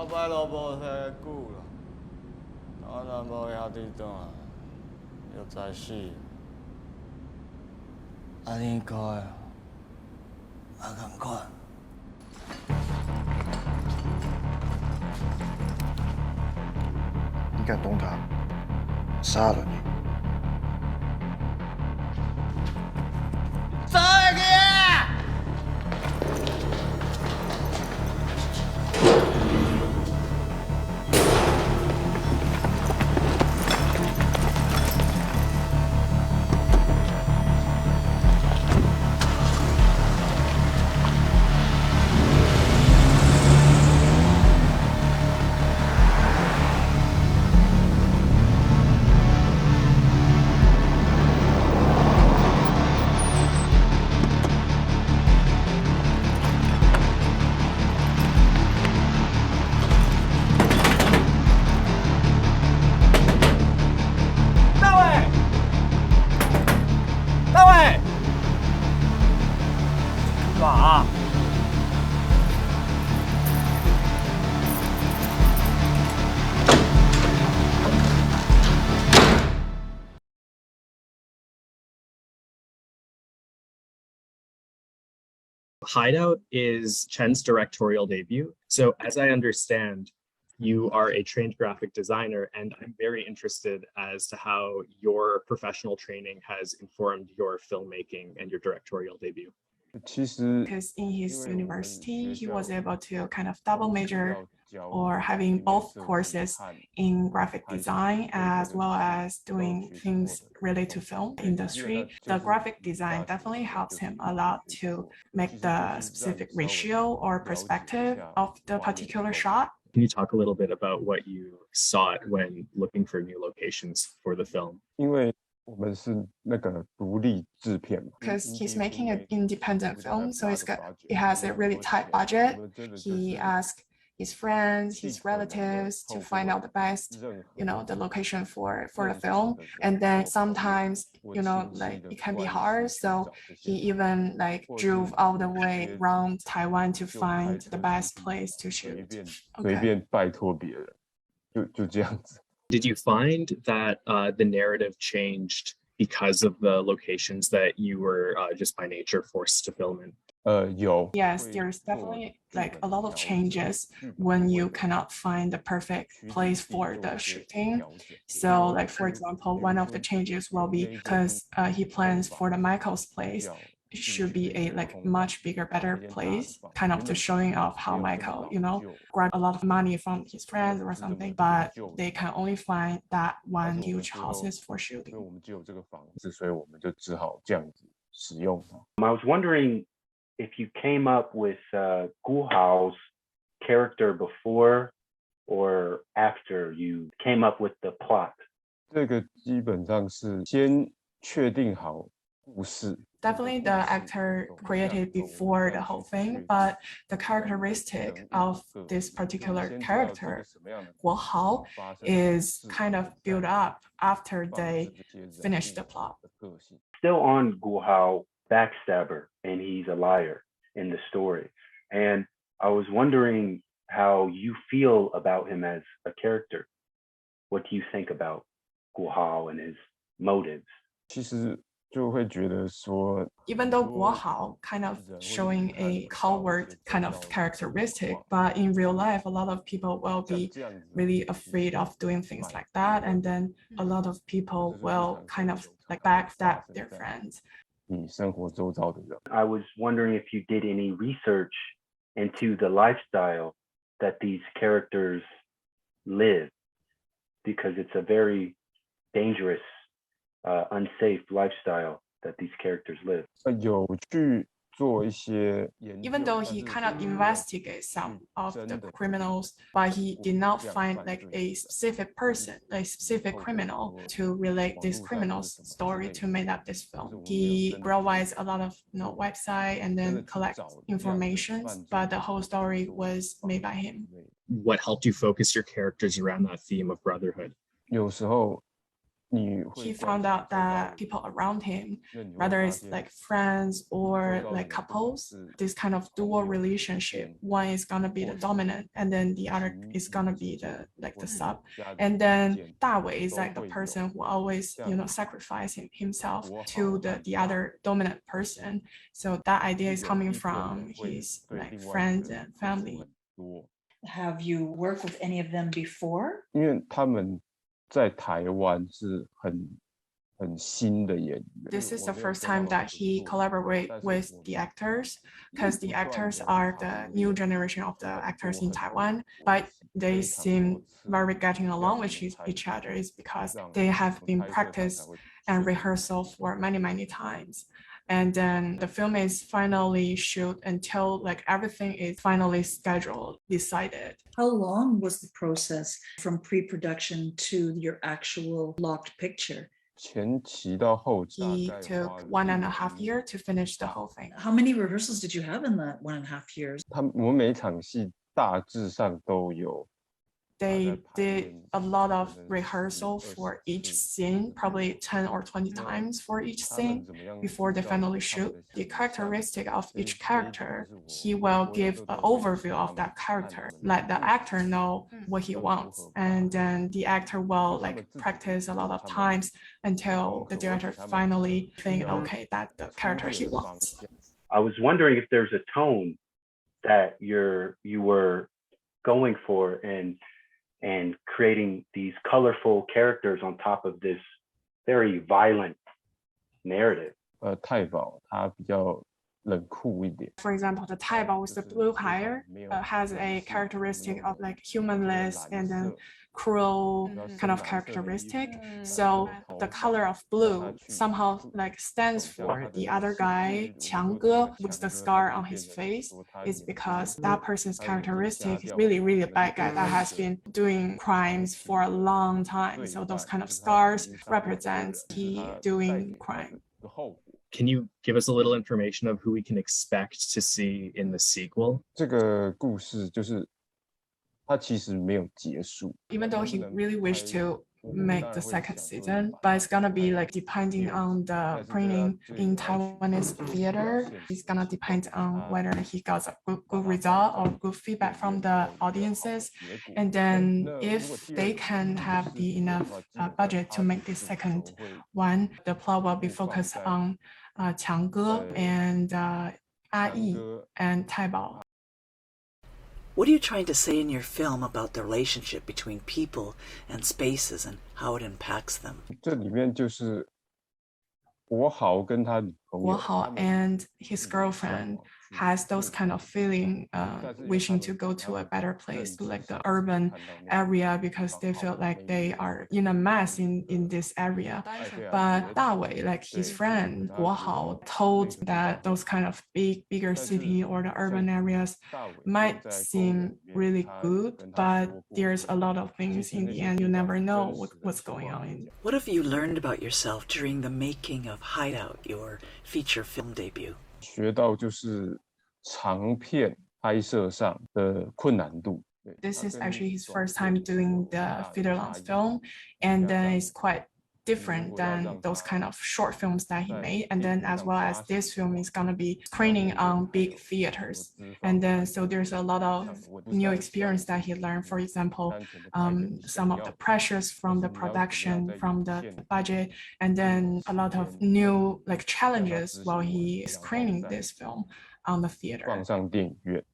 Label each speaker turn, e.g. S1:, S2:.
S1: 摆都无遐久啦，当然无兄弟转来，又知死。啊，你讲的，同款。
S2: 你敢动他，杀了你！
S1: 走开！Hideout
S3: is Chen's directorial debut. So as I understand, you are a trained graphic designer, and I'm very interested as to how your professional training has informed your filmmaking and your directorial debut.
S4: Because in his university, he was able to kind of double major or having both courses in graphic design as well as doing things related to film industry. The graphic design definitely helps him a lot to make the specific ratio or perspective of the particular shot.
S3: Can you talk a little bit about what you sought when looking for new locations for the film?
S4: Because he's making an independent film, so it has a really tight budget. He asked his friends, his relatives to find out the best, the location for the film. And then sometimes, like it can be hard. So he even like drove all the way around Taiwan to find the best place to shoot. Okay.
S3: Did you find that the narrative changed because of the locations that you were just by nature forced to film in?
S4: Yes, there's definitely like a lot of changes when you cannot find the perfect place for the shooting. So like, for example, one of the changes will be because he plans for the Michael's place. It should be a like much bigger, better place, kind of to showing off how Michael, grabbed a lot of money from his friends or something, but they can only find that one huge houses for shooting.
S5: I was wondering if you came up with Guo-hao's character before or after you came up with the plot.
S4: Definitely the actor created before the whole thing, but the characteristic of this particular character, Guo-hao, is kind of built up after they finish the plot.
S5: Still on Guo-hao, backstabber, and he's a liar in the story. And I was wondering how you feel about him as a character. What do you think about Guo-hao and his motives?
S4: Even though Guo-hao kind of showing a coward kind of characteristic, but in real life, a lot of people will be really afraid of doing things like that. And then a lot of people will kind of like backstab their friends.
S5: I was wondering if you did any research into the lifestyle that these characters live, because it's a very dangerous, unsafe lifestyle that these characters live.
S4: Even though he kind of investigates some of the criminals, but he did not find like a specific person, a specific criminal to relate this criminal's story to make up this film. He provides a lot of website and then collects information, but the whole story was made by him.
S3: What helped you focus your characters around that theme of brotherhood?
S4: he found out that people around him, whether it's like friends or like couples, this kind of dual relationship, one is gonna be the dominant and then the other is gonna be the like the sub. And then Da Wei is like the person who always, sacrifice himself to the other dominant person. So that idea is coming from his like friends and family.
S6: Have you worked with any of them before?
S1: 因为他们在台湾是很新的演员。
S4: This is the first time that he collaborate with the actors, because the actors are the new generation of the actors in Taiwan, but they seem very getting along with each other is because they have been practiced and rehearsal for many times. And then the film is finally shoot until like everything is finally scheduled, decided.
S6: How long was the process from pre-production to your actual locked picture?
S1: 前期到后期
S4: He took 1.5 years to finish the whole thing.
S6: How many rehearsals did you have in that 1.5 years?
S1: 我们每场戏大致上都有
S4: They did a lot of rehearsal for each scene, probably 10 or 20 times for each scene before they finally shoot. The characteristic of each character, he will give an overview of that character, let the actor know what he wants. And then the actor will like practice a lot of times until the director finally think, okay, that's the character he wants.
S5: I was wondering if there's a tone that you were going for and creating these colorful characters on top of this very violent narrative.
S1: 太保他比较冷酷一点。
S4: For example, the Taibao with the blue hair has a characteristic of like humanless and then cruel kind of characteristic. So the color of blue somehow like stands for the other guy, Qiang Ge, with the scar on his face, is because that person's characteristic is really a bad guy that has been doing crimes for a long time. So those kind of scars represents he doing crime.
S3: Can you give us a little information of who we can expect to see in the sequel?
S1: 这个故事就是它其实没有结束。
S4: Even though he really wished to make the second season, but it's gonna be like depending on the screening in Taiwanese theater. It's gonna depend on whether he got a good result or good feedback from the audiences. And then if they can have the enough budget to make this second one, the plot will be focused on Qiang Ge and A Yi and Taibao.
S7: What are you trying to say in your film about the relationship between people and spaces and how it impacts them?
S1: 这里面就是Guo-hao跟他女朋友
S4: Guo-hao and his girlfriend has those kind of feeling, wishing to go to a better place, like the urban area, because they feel like they are in a mess in this area. But Da Wei, like his friend Guo-hao, told that those kind of bigger city or the urban areas might seem really good, but there's a lot of things in the end you never know what's going on.
S7: What have you learned about yourself during the making of Hideout, your feature film debut?
S1: 学到就是长片拍摄上的困难度。
S4: This is actually his first time doing the feature-length film, and then it's quite different than those kind of short films that he made. And then as well as this film is gonna be screening on big theaters. And then so there's a lot of new experience that he learned. For example, some of the pressures from the production, from the budget, and then a lot of new like challenges while he is screening this film on the theater.
S1: 放上电影院。